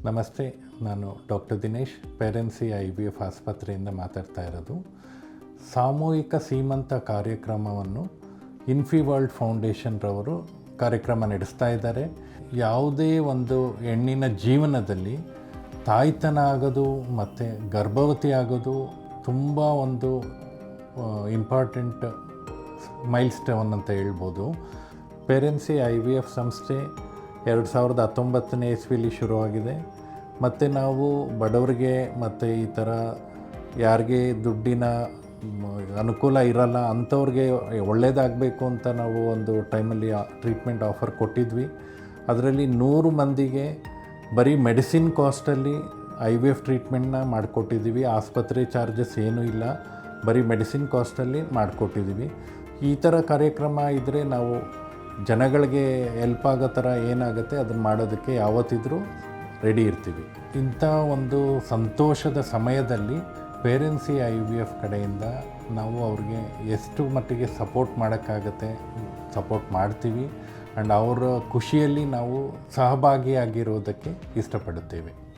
ನಮಸ್ತೆ, ನಾನು doctor Dinesh, ಪೇರೆನ್ಸಿ IVF ಆಸ್ಪತ್ರೆಯಿಂದ ಮಾತಾಡ್ತಾ ಇರೋದು. ಸಾಮೂಹಿಕ ಸೀಮಂತ ಕಾರ್ಯಕ್ರಮವನ್ನು ಇನ್ಫಿವರ್ಲ್ಡ್ ಫೌಂಡೇಶನ್ರವರು ಕಾರ್ಯಕ್ರಮ ನಡೆಸ್ತಾ ಇದ್ದಾರೆ. ಯಾವುದೇ ಒಂದು ಹೆಣ್ಣಿನ ಜೀವನದಲ್ಲಿ ತಾಯ್ತನ ಆಗೋದು ಮತ್ತು ಗರ್ಭವತಿ ಆಗೋದು ತುಂಬ ಒಂದು ಇಂಪಾರ್ಟೆಂಟ್ ಮೈಲ್ಸ್ಟೋನ್ ಅಂತ ಹೇಳ್ಬೋದು. ಪೇರೆನ್ಸಿ IVF ಸಂಸ್ಥೆ 2019ನೇ ಇಸ್ವಿಲಿ ಶುರುವಾಗಿದೆ. ಮತ್ತು ನಾವು ಬಡವರಿಗೆ ಮತ್ತು ಈ ಥರ ಯಾರಿಗೆ ದುಡ್ಡಿನ ಅನುಕೂಲ ಇರಲ್ಲ ಅಂಥವ್ರಿಗೆ ಒಳ್ಳೆಯದಾಗಬೇಕು ಅಂತ ನಾವು ಒಂದು ಟೈಮಲ್ಲಿ ಟ್ರೀಟ್ಮೆಂಟ್ ಆಫರ್ ಕೊಟ್ಟಿದ್ವಿ. ಅದರಲ್ಲಿ 100 ಮಂದಿಗೆ ಬರೀ ಮೆಡಿಸಿನ್ ಕಾಸ್ಟಲ್ಲಿ IVF ಟ್ರೀಟ್ಮೆಂಟ್ನ ಮಾಡಿಕೊಟ್ಟಿದ್ದೀವಿ. ಆಸ್ಪತ್ರೆ ಚಾರ್ಜಸ್ ಏನೂ ಇಲ್ಲ, ಬರೀ ಮೆಡಿಸಿನ್ ಕಾಸ್ಟಲ್ಲಿ ಮಾಡಿಕೊಟ್ಟಿದ್ದೀವಿ. ಈ ಥರ ಕಾರ್ಯಕ್ರಮ ಇದ್ದರೆ ನಾವು ಜನಗಳಿಗೆ ಹೆಲ್ಪ್ ಆಗೋ ಥರ ಏನಾಗುತ್ತೆ ಅದನ್ನು ಮಾಡೋದಕ್ಕೆ ಯಾವತ್ತಿದ್ರೂ ರೆಡಿ ಇರ್ತೀವಿ. ಇಂಥ ಒಂದು ಸಂತೋಷದ ಸಮಯದಲ್ಲಿ ಪೇರೆನ್ಸಿ IVF ಕಡೆಯಿಂದ ನಾವು ಅವ್ರಿಗೆ ಎಷ್ಟು ಮಟ್ಟಿಗೆ ಸಪೋರ್ಟ್ ಮಾಡೋಕ್ಕಾಗತ್ತೆ ಸಪೋರ್ಟ್ ಮಾಡ್ತೀವಿ. ಆ್ಯಂಡ್ ಅವರ ಖುಷಿಯಲ್ಲಿ ನಾವು ಸಹಭಾಗಿಯಾಗಿರೋದಕ್ಕೆ ಇಷ್ಟಪಡುತ್ತೇವೆ.